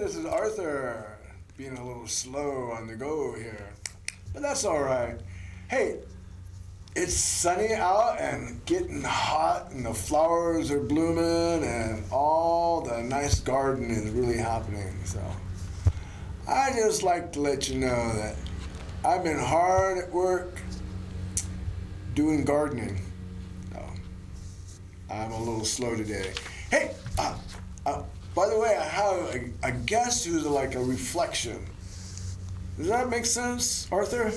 this is Arthur, being a little slow on the go here, but that's all right. Hey, it's sunny out and getting hot, and the flowers are blooming, and all the nice garden is really happening. So I just like to let you know that I've been hard at work doing gardening. So I'm a little slow today. Hey, by the way, I have a guest who's like a reflection. Does that make sense, Arthur?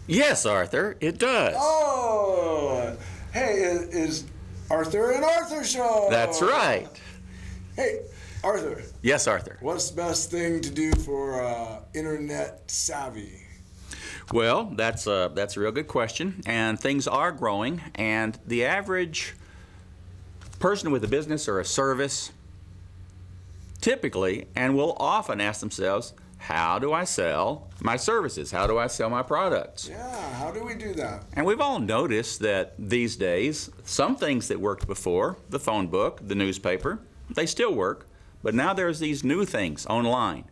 Yes, Arthur, it does. Oh, hey, is Arthur and Arthur show? That's right. Hey, Arthur. Yes, Arthur. What's the best thing to do for internet savvy? Well, that's a real good question, and things are growing, and the average person with a business or a service typically and will often ask themselves, how do I sell my services? How do I sell my products? Yeah, how do we do that? And we've all noticed that these days, some things that worked before, the phone book, the newspaper, they still work, but now there's these new things online.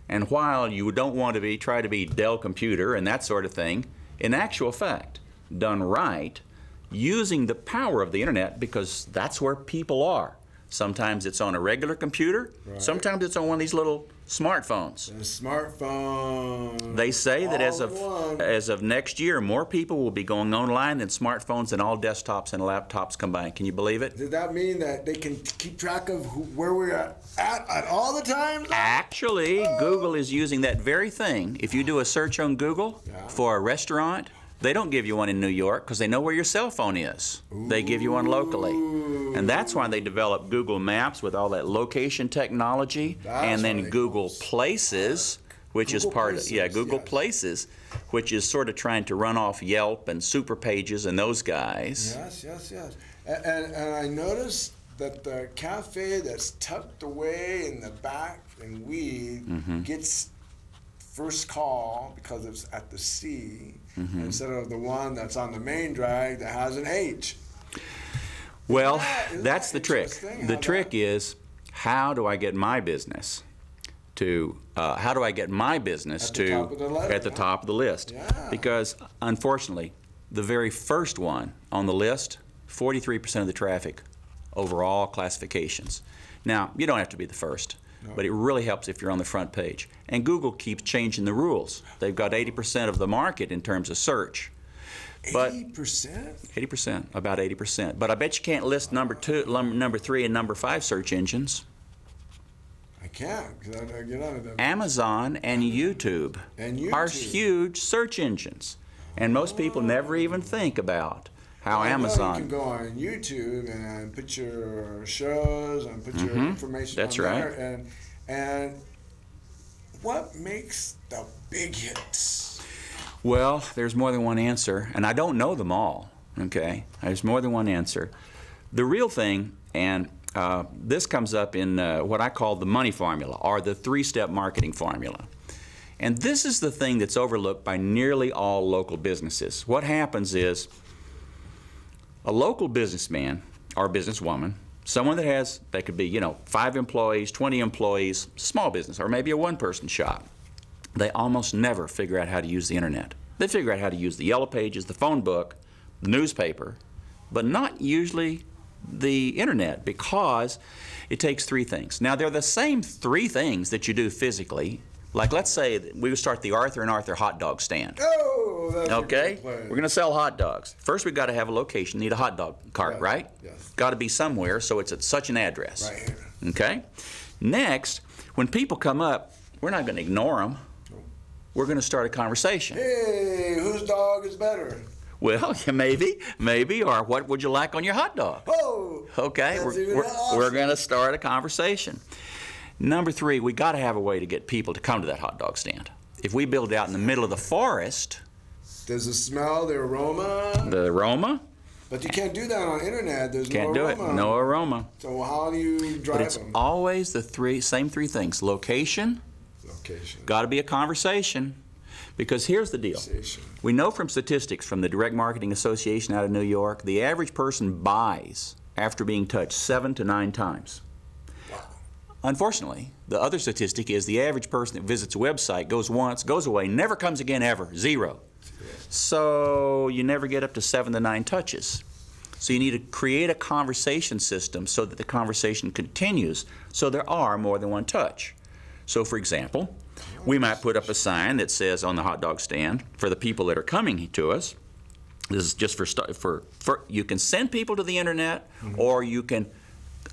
And while you don't want to try to be Dell Computer and that sort of thing, in actual fact, done right, using the power of the internet, because that's where people are. Sometimes it's on a regular computer, right. Sometimes it's on one of these little smartphones. The smartphone. They say that as of next year, more people will be going online than smartphones and all desktops and laptops combined. Can you believe it? Does that mean that they can keep track of where we're at all the time? Actually, Google is using that very thing. If you do a search on Google for a restaurant, they don't give you one in New York because they know where your cell phone is. They give you one locally. And that's why they developed Google Maps with all that location technology, and then Google Places, which is part of, Google Places, which is sort of trying to run off Yelp and Super Pages and those guys. Yes. And I noticed that the cafe that's tucked away in the back in Weed gets first call because it's at the C instead of the one that's on the main drag that has an H. Well, that's the trick. The trick is, how do I get my business to at the top of the list? Yeah. Because unfortunately, the very first one on the list, 43% of the traffic over all classifications. Now, you don't have to be the first. No. But it really helps if you're on the front page. And Google keeps changing the rules. They've got 80% of the market in terms of search. 80%? 80%, about 80%. But I bet you can't list number 3, and number 5 search engines. I can't, because I don't get out of them. Amazon and YouTube are huge search engines. And most people never even think about how Amazon. You can go on YouTube and put your shows and put your information on there. And what makes the big hits? Well, there's more than one answer, and I don't know them all, okay? There's more than one answer. The real thing, and this comes up in what I call the money formula, or the 3-step marketing formula. And this is the thing that's overlooked by nearly all local businesses. What happens is, a local businessman or businesswoman, someone that could be, 5 employees, 20 employees, small business, or maybe a one-person shop, they almost never figure out how to use the internet. They figure out how to use the yellow pages, the phone book, the newspaper, but not usually the internet, because it takes 3 things. Now, they're the same 3 things that you do physically. Like, let's say that we would start the Arthur and Arthur hot dog stand. Oh, that's okay? We're going to sell hot dogs. First, we've got to have a location, need a hot dog cart, right? Yes. Got to be somewhere, so it's at such an address. Right here. Okay? Next, when people come up, we're not going to ignore them. We're going to start a conversation. Hey, whose dog is better? Well, maybe, or what would you like on your hot dog? Oh, okay, we're going to start a conversation. Number 3, we got to have a way to get people to come to that hot dog stand. If we build it out in the middle of the forest, there's the smell, the aroma. The aroma. But you can't do that on internet. There's can't no do aroma. It. No aroma. So how do you drive But it's them? always the same three things: location. Location. Got to be a conversation. Because here's the deal. We know from statistics from the Direct Marketing Association out of New York, the average person buys after being touched 7 to 9 times. Wow. unfortunately, the other statistic is the average person that visits a website goes once, goes away, never comes again ever, 0. So you never get up to 7 to 9 touches. So you need to create a conversation system so that the conversation continues, so there are more than one touch. So for example, we might put up a sign that says on the hot dog stand, for the people that are coming to us, this is just for you can send people to the internet, or you can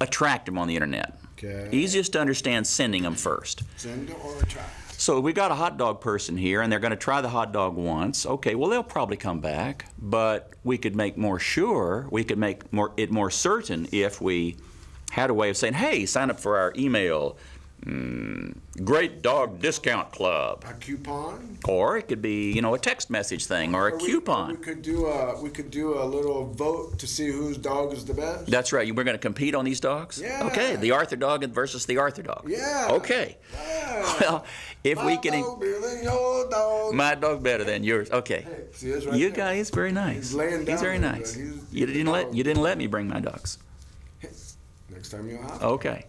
attract them on the internet. Okay. Easiest to understand, sending them first. Send or attract. So we got a hot dog person here, and they're going to try the hot dog once. Okay, well, they'll probably come back, but we could make more sure, we could make it more certain if we had a way of saying, hey, sign up for our email, Great Dog Discount Club. A coupon? Or it could be, you know, a text message thing or a coupon. We could do a little vote to see whose dog is the best. That's right. We're going to compete on these dogs? Yeah. Okay, the Arthur dog versus the Arthur dog. Yeah. Okay. Yeah. Well, if we can... My dog better than your dog. My dog better than yours. Okay. Hey, see, it's right You there. guys, very nice. He's laying down. He's very there, nice. but he's You didn't let me bring my dogs. Next time you'll have to. Okay.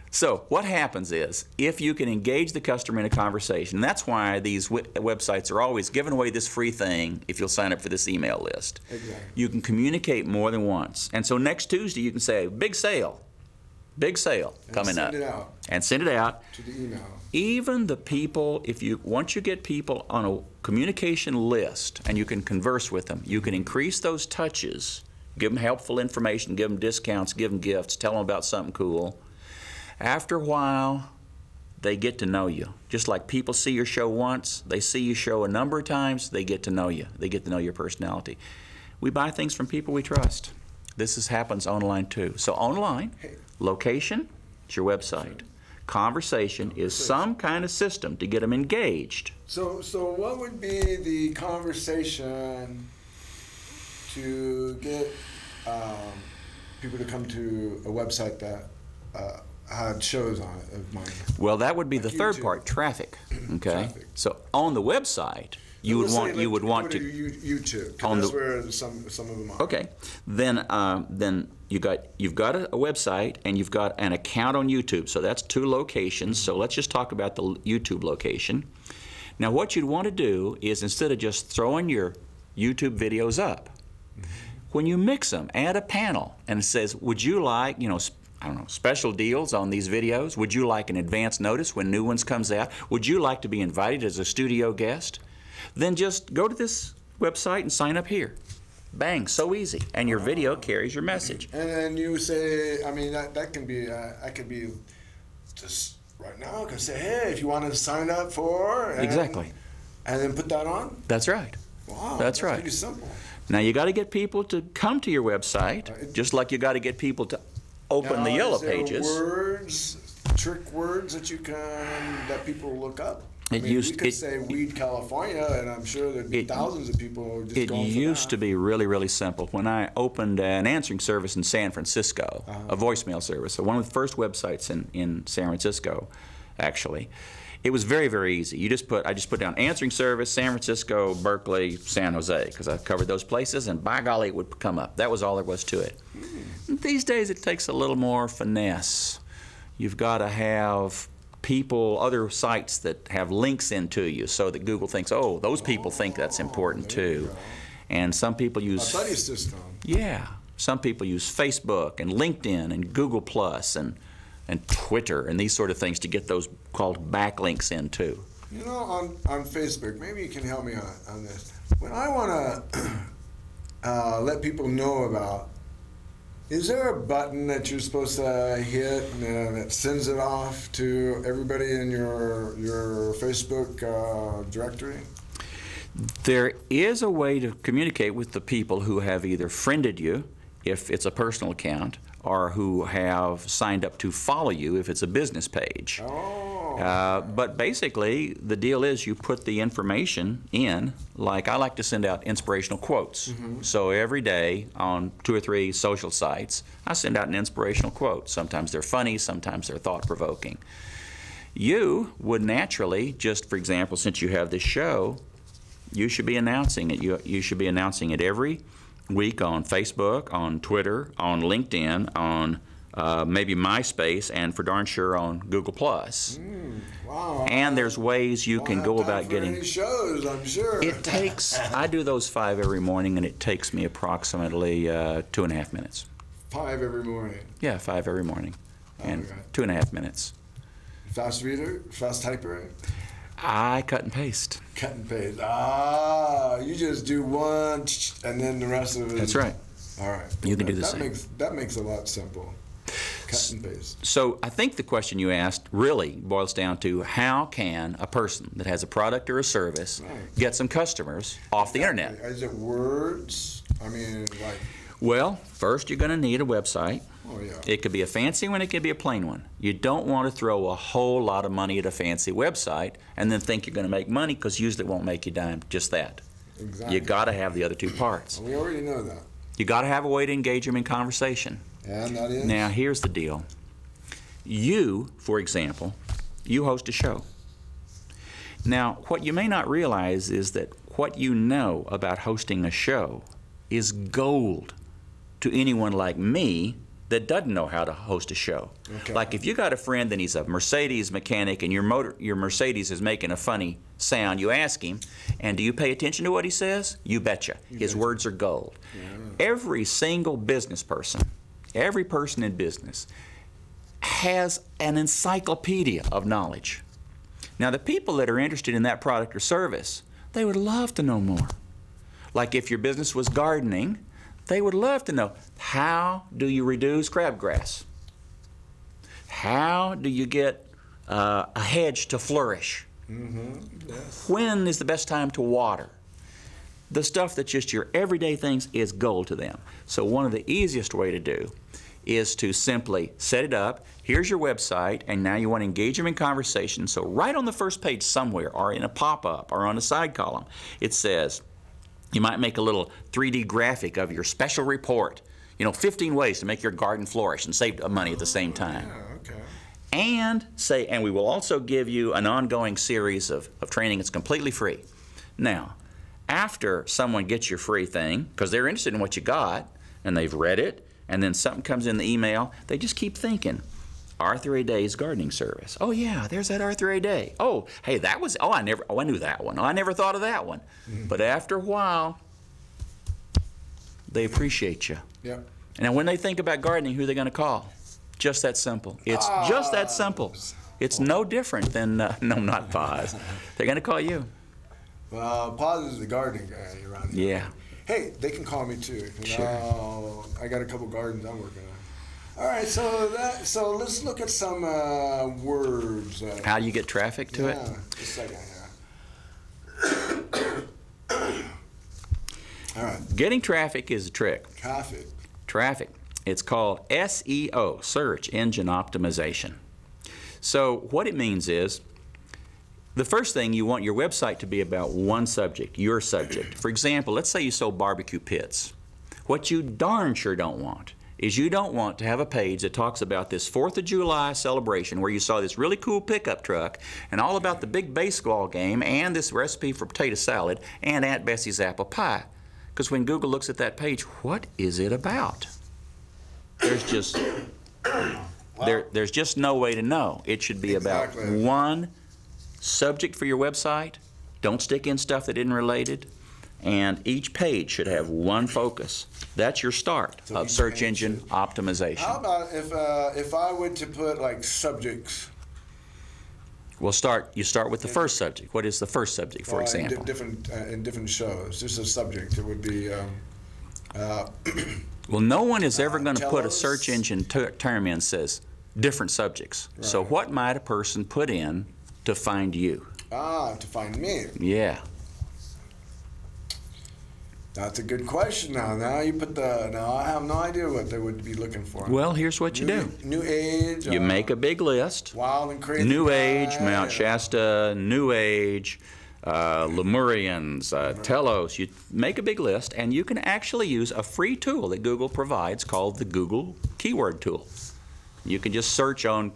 So what happens is, if you can engage the customer in a conversation, and that's why these websites are always giving away this free thing if you'll sign up for this email list. Exactly. You can communicate more than once. And so next Tuesday you can say, big sale coming up. Send it out And send it out. to the email. Even the people, once you get people on a communication list and you can converse with them, you can increase those touches, give them helpful information, give them discounts, give them gifts, tell them about something cool. After a while, they get to know you. Just like people see your show once, they see your show a number of times, they get to know you. They get to know your personality. We buy things from people we trust. This happens online too. So online, location, it's your website. Conversation is some kind of system to get them engaged. So what would be the conversation to get people to come to a website that had shows on it of mine? Well, that would be the third YouTube. part, traffic. Okay. Traffic. So on the website, you would want to YouTube. 'Cause on that's the- where some of them are. Okay, then you've got a website and you've got an account on YouTube. So that's 2 locations. So let's just talk about the YouTube location. Now, what you'd want to do is, instead of just throwing your YouTube videos up, when you mix them, add a panel, and it says, would you like, I don't know, special deals on these videos? Would you like an advance notice when new ones comes out? Would you like to be invited as a studio guest? Then just go to this website and sign up here. Bang, so easy. And your video carries your message. And then you say, I mean, that can be, I could be just right now, I could say, hey, if you want to sign up for. Exactly. And then put that on? That's right. Wow. That's right. Pretty simple. Now you got to get people to come to your website, just like you got to get people to open the yellow is there pages. Trick words that people look up? We could say Weed, California, and I'm sure there'd be thousands of people just It going for used that. to be really, really simple. When I opened an answering service in San Francisco, a voicemail service, so one of the first websites in San Francisco, actually, it was very, very easy. I just put down answering service, San Francisco, Berkeley, San Jose, because I covered those places, and by golly, it would come up. That was all there was to it. These days, it takes a little more finesse. You've got to have other sites that have links into you, so that Google thinks, oh, those people think that's important too. And some people use A buddy system. Yeah, some people use Facebook and LinkedIn and Google Plus and Twitter and these sort of things to get those called backlinks in too. You know, on Facebook, maybe you can help me on this. When I want to let people know about, is there a button that you're supposed to hit that sends it off to everybody in your Facebook directory? There is a way to communicate with the people who have either friended you, if it's a personal account, or who have signed up to follow you if it's a business page. But basically, the deal is you put the information in, like I like to send out inspirational quotes. So every day on 2 or 3 social sites, I send out an inspirational quote. Sometimes they're funny, sometimes they're thought-provoking. You would naturally, just for example, since you have this show, you should be announcing it. You should be announcing it every week on Facebook, on Twitter, on LinkedIn, on maybe MySpace, and for darn sure on Google+. Wow. And there's ways you can go about getting... Any shows, I'm sure. It takes, I do those 5 every morning, and it takes me approximately 2.5 minutes. 5 every morning. Yeah, 5 every morning, and Okay. 2.5 minutes. Fast reader? Fast typer? I cut and paste. Cut and paste. Ah, you just do one, and then the rest of it. That's right. All right. You can do the same. That makes a lot simple. Cut and paste. So I think the question you asked really boils down to how can a person that has a product or a service get some customers off the internet? Is it words? I mean, like... Well, first you're going to need a website. Oh, yeah. It could be a fancy one, it could be a plain one. You don't want to throw a whole lot of money at a fancy website and then think you're going to make money, because usually it won't make you dime, just that. Exactly. You got to have the other two parts. We already know that. You got to have a way to engage them in conversation. And that is? Now, here's the deal. You, for example, you host a show. Now, what you may not realize is that what you know about hosting a show is gold to anyone like me that doesn't know how to host a show. Okay. Like if you got a friend and he's a Mercedes mechanic and your Mercedes is making a funny sound, you ask him, and do you pay attention to what he says? You betcha. His words are gold. Yeah. Every single business person, every person in business has an encyclopedia of knowledge. Now, the people that are interested in that product or service, they would love to know more. Like if your business was gardening, they would love to know, how do you reduce crabgrass? How do you get a hedge to flourish? Yes. When is the best time to water? The stuff that's just your everyday things is gold to them. So one of the easiest way to do is to simply set it up. Here's your website, and now you want to engage them in conversation. So right on the first page somewhere, or in a pop-up, or on a side column, it says, you might make a little 3D graphic of your special report. 15 ways to make your garden flourish and save money at the same time. Yeah, okay. And say, and we will also give you an ongoing series of training that's completely free. Now, after someone gets your free thing, because they're interested in what you got, and they've read it, and then something comes in the email, they just keep thinking, Arthur Aday's gardening service. Oh yeah, there's that Arthur Aday. Oh, hey, that was, I knew that one. Oh, I never thought of that one. But after a while, they appreciate you. Yep. And when they think about gardening, who are they going to call? Just that simple. It's just that simple. It's no different than, no, not Paz. They're going to call you. Well, Paz is the gardening guy around here. Yeah. Hey, they can call me too. Sure. I got a couple gardens I'm working on. All right, so let's look at some words. How do you get traffic to it? Just a second, yeah. All right. Getting traffic is a trick. Traffic. It's called SEO, Search Engine Optimization. So what it means is, the first thing, you want your website to be about one subject, your subject. For example, let's say you sold barbecue pits. What you darn sure don't want is you don't want to have a page that talks about this 4th of July celebration where you saw this really cool pickup truck and all about the big baseball game and this recipe for potato salad and Aunt Bessie's apple pie. Because when Google looks at that page, what is it about? There's just there's just no way to know. It should be about one subject for your website. Don't stick in stuff that isn't related. And each page should have one focus. That's your start of search engine optimization. How about if I were to put like subjects? Well, you start with the first subject. What is the first subject, for example? In different shows, just a subject. It would be. Well, no one is ever going to put a Telos. search engine term in that says different subjects. Right. So what might a person put in to find you? To find me. Yeah. That's a good question. Now you put the. Now I have no idea what they would be looking for. Well, here's what you do. New Age. You make a big list. Wild and crazy. New guy, Age, Mount Shasta, New Age, Lemurians, Telos. You make a big list, and you can actually use a free tool that Google provides called the Google Keyword Tool. You can just search on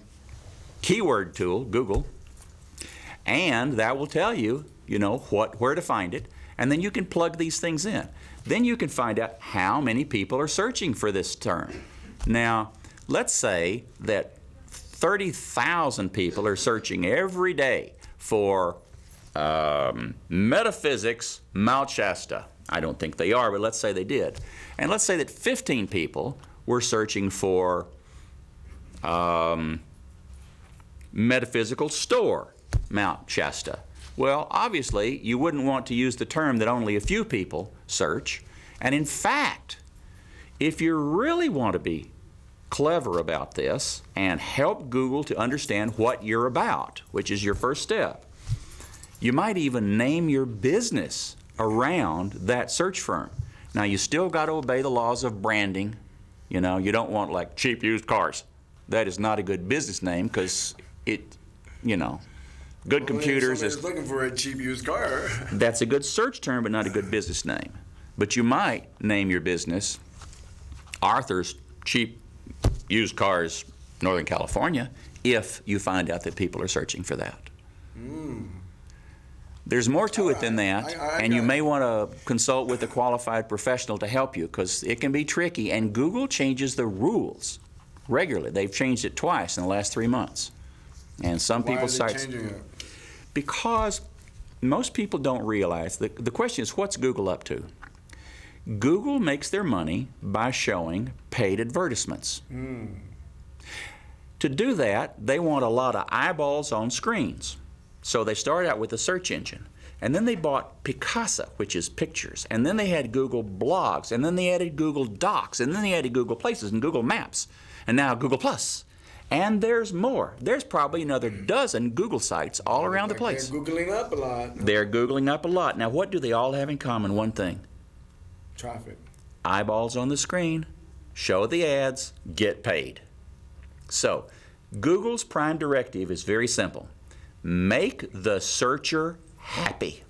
Keyword Tool, Google, and that will tell you, where to find it. And then you can plug these things in. Then you can find out how many people are searching for this term. Now, let's say that 30,000 people are searching every day for metaphysics, Mount Shasta. I don't think they are, but let's say they did. And let's say that 15 people were searching for metaphysical store, Mount Shasta. Well, obviously, you wouldn't want to use the term that only a few people search. And in fact, if you really want to be clever about this and help Google to understand what you're about, which is your first step, you might even name your business around that search firm. Now, you still got to obey the laws of branding. You know, you don't want like cheap used cars. That is not a good business name because it, you know, good computers is looking for a cheap used car. That's a good search term, but not a good business name. But you might name your business Arthur's Cheap Used Cars, Northern California, if you find out that people are searching for that. There's more to it than that, and you may want to consult with a qualified professional to help you because it can be tricky, and Google changes the rules regularly. They've changed it twice in the last 3 months. And some people's sites... Why are they changing it? Because most people don't realize, the question is, what's Google up to? Google makes their money by showing paid advertisements. To do that, they want a lot of eyeballs on screens. So they started out with a search engine, and then they bought Picasa, which is pictures, and then they had Google Blogs, and then they added Google Docs, and then they added Google Places and Google Maps, and now Google Plus. And there's more. There's probably another dozen Google sites all around the place. They're Googling up a lot. They're Googling up a lot. Now, what do they all have in common? One thing. Traffic. Eyeballs on the screen, show the ads, get paid. So, Google's prime directive is very simple. Make the searcher happy.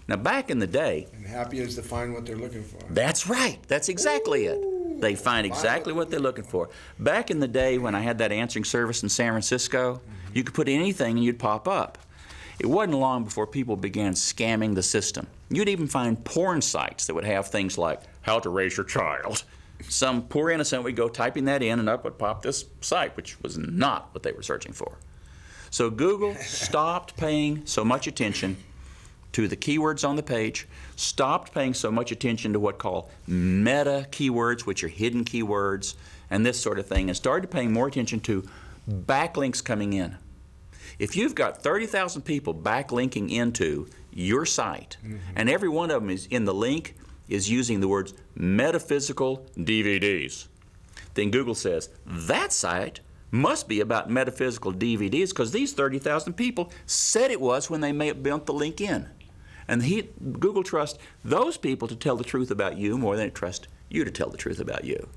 Now, back in the day... And happy is to find what they're looking for. That's right. That's exactly it. They find exactly what they're looking for. Back in the day when I had that answering service in San Francisco, you could put anything and you'd pop up. It wasn't long before people began scamming the system. You'd even find porn sites that would have things like, how to raise your child. Some poor innocent would go typing that in and up would pop this site, which was not what they were searching for. So Google stopped paying so much attention to the keywords on the page, stopped paying so much attention to what called meta keywords, which are hidden keywords, and this sort of thing, and started paying more attention to backlinks coming in. If you've got 30,000 people backlinking into your site, and every one of them is in the link is using the words metaphysical DVDs, then Google says, that site must be about metaphysical DVDs because these 30,000 people said it was when they built the link in. And Google trusts those people to tell the truth about you more than it trusts you to tell the truth about you.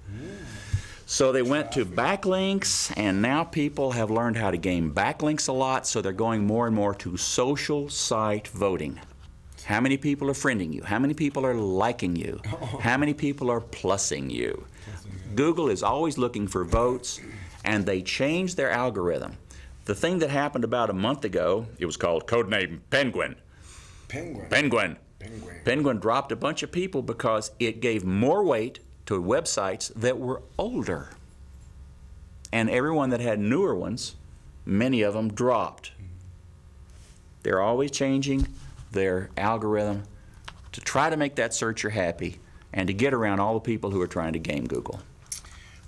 So they went to backlinks, and now people have learned how to game backlinks a lot, so they're going more and more to social site voting. How many people are friending you? How many people are liking you? How many people are plussing you? Google is always looking for votes, and they changed their algorithm. The thing that happened about a month ago, it was called codename Penguin. Penguin dropped a bunch of people because it gave more weight to websites that were older. And everyone that had newer ones, many of them dropped. They're always changing their algorithm to try to make that searcher happy and to get around all the people who are trying to game Google.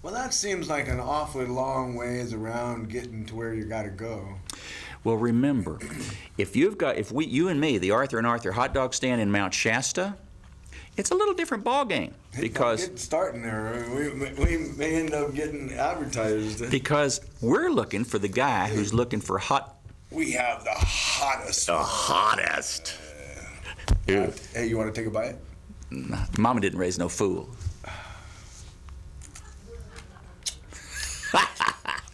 Well, that seems like an awfully long ways around getting to where you got to go. Well, remember, you and me, the Arthur and Arthur hot dog stand in Mount Shasta, it's a little different ball game because getting starting there, we may end up getting advertised. Because we're looking for the guy who's looking for hot. We have the hottest. The hottest. Hey, you want to take a bite? Mama didn't raise no fool.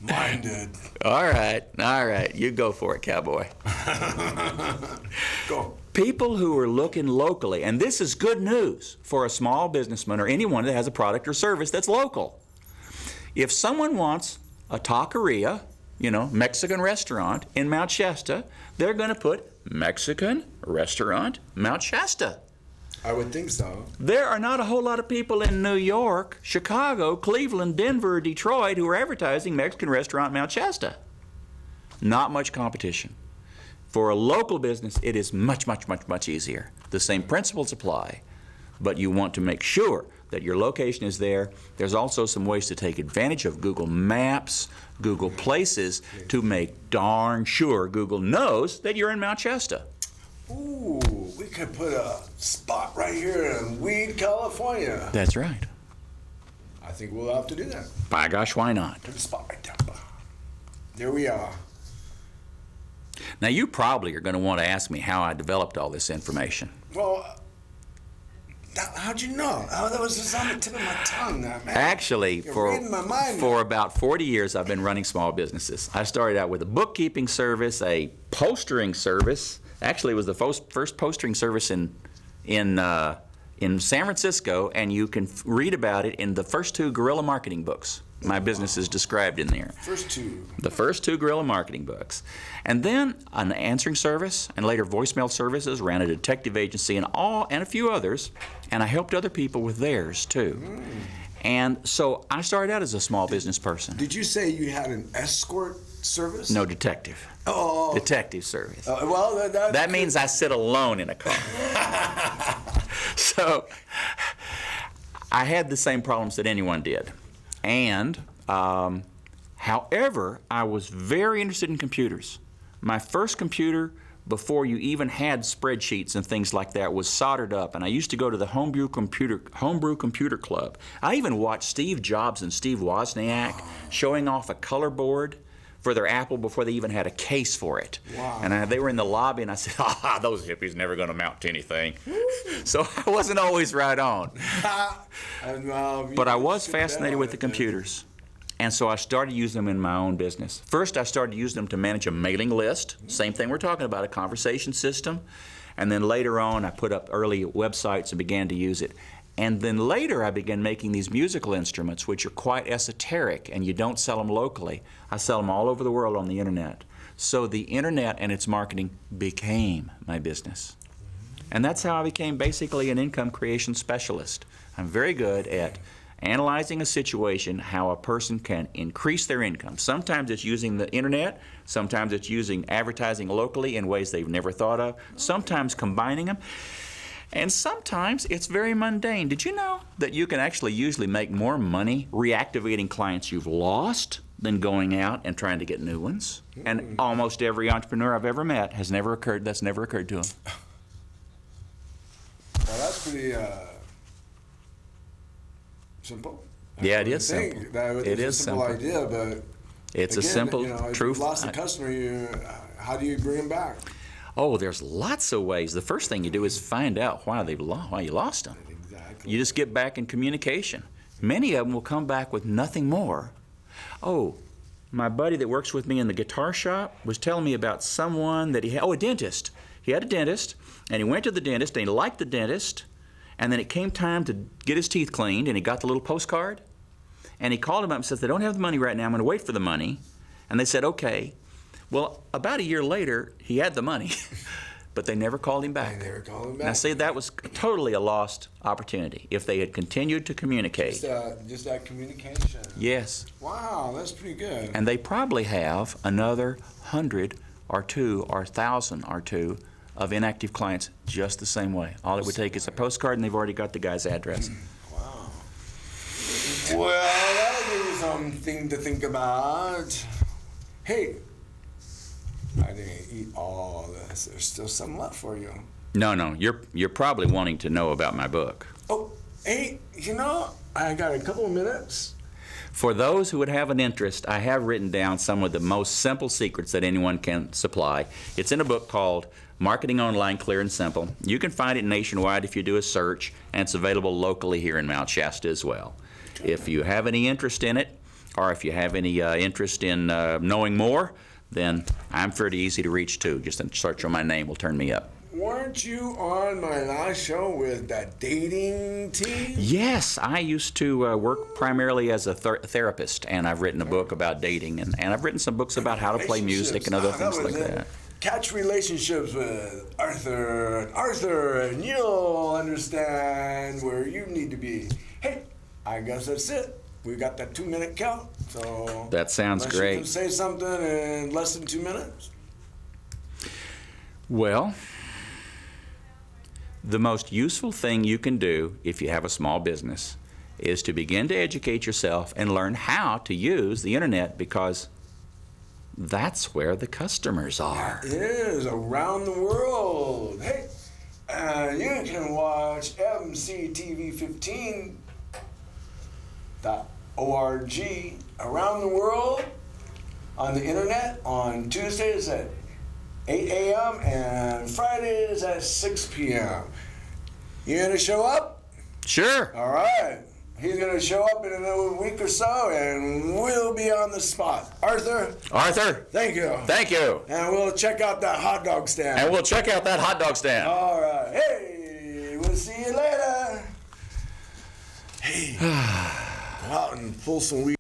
Mine did. All right. You go for it, cowboy. Go. People who are looking locally, and this is good news for a small businessman or anyone that has a product or service that's local. If someone wants a taqueria, Mexican restaurant in Mount Shasta, they're going to put Mexican restaurant Mount Shasta. I would think so. There are not a whole lot of people in New York, Chicago, Cleveland, Denver, Detroit who are advertising Mexican restaurant Mount Shasta. Not much competition. For a local business, it is much, much, much, much easier. The same principles apply, but you want to make sure that your location is there. There's also some ways to take advantage of Google Maps, Google Places, to make darn sure Google knows that you're in Mount Shasta. Ooh, we could put a spot right here in Weed, California. That's right. I think we'll have to do that. By gosh, why not? Put a spot right there. There we are. Now, you probably are going to want to ask me how I developed all this information. Well, how'd you know? Oh, that was just on the tip of my tongue, man. Actually, You're reading my mind for now. about 40 years, I've been running small businesses. I started out with a bookkeeping service, a postering service. Actually, it was the first postering service in San Francisco, and you can read about it in the first 2 guerrilla marketing books. My business is described in there. First 2. The first 2 guerrilla marketing books. And then an answering service, and later voicemail services, ran a detective agency, and a few others, and I helped other people with theirs too. And so I started out as a small business person. Did you say you had an escort service? No, detective. Oh. Detective service. Well, That means I sit alone in a car. So I had the same problems that anyone did. And, however, I was very interested in computers. My first computer, before you even had spreadsheets and things like that, was soldered up, and I used to go to the Homebrew Computer Club. I even watched Steve Jobs and Steve Wozniak showing off a color board for their Apple before they even had a case for it. Wow. And they were in the lobby, and I said, those hippies never going to amount to anything. So I wasn't always right on. But I was fascinated with the computers. And so I started using them in my own business. First, I started using them to manage a mailing list. Same thing we're talking about, a conversation system. And then later on, I put up early websites and began to use it. And then later, I began making these musical instruments, which are quite esoteric, and you don't sell them locally. I sell them all over the world on the internet. So the internet and its marketing became my business. And that's how I became basically an income creation specialist. I'm very good at analyzing a situation, how a person can increase their income. Sometimes it's using the internet, sometimes it's using advertising locally in ways they've never thought of, sometimes combining them, and sometimes it's very mundane. Did you know that you can actually usually make more money reactivating clients you've lost than going out and trying to get new ones? And almost every entrepreneur I've ever met that's never occurred to him. Well, that's pretty simple. Yeah, it is simple. It is a simple idea, but it's again, a simple if truth. you lost a customer, how do you bring them back? Oh, there's lots of ways. The first thing you do is find out why you lost them. Exactly. You just get back in communication. Many of them will come back with nothing more. Oh, my buddy that works with me in the guitar shop was telling me about someone that he had, a dentist. He had a dentist, and he went to the dentist, and he liked the dentist, and then it came time to get his teeth cleaned, and he got the little postcard, and he called him up and said, they don't have the money right now, I'm going to wait for the money. And they said, okay. Well, about a year later, he had the money, but they never called him back. They never called him back. Now, see, that was totally a lost opportunity if they had continued to communicate. Just that communication. Yes. Wow, that's pretty good. And they probably have another 100 or 2 or 1,000 or 2 of inactive clients just the same way. All it would take is a postcard, and they've already got the guy's address. Wow. Well, that'll give you something to think about. Hey, I didn't eat all this. There's still some left for you. No, you're probably wanting to know about my book. Oh, hey, I got a couple of minutes. For those who would have an interest, I have written down some of the most simple secrets that anyone can supply. It's in a book called Marketing Online Clear and Simple. You can find it nationwide if you do a search, and it's available locally here in Mount Shasta as well. If you have any interest in it, or if you have any interest in knowing more, then I'm pretty easy to reach too. Just a search on my name will turn me up. Weren't you on my last show with that dating team? Yes, I used to work primarily as a therapist, and I've written a book about dating, and I've written some books about how to play music and other things like that. catch relationships with Arthur, and you'll understand where you need to be. Hey, I guess that's it. We got that 2-minute count, so that sounds great. You can say something in less than 2 minutes. Well, the most useful thing you can do if you have a small business is to begin to educate yourself and learn how to use the internet, because that's where the customers are. It is around the world. Hey, you can watch mctv15.org around the world on the internet on Tuesdays at 8 a.m. and Fridays at 6 p.m. You gonna show up? Sure. All right. He's gonna show up in another week or so, and we'll be on the spot. Arthur, thank you. Thank you. And we'll check out that hot dog stand. And we'll check out that hot dog stand. All right. Hey, we'll see you later. Hey, go out and pull some weed.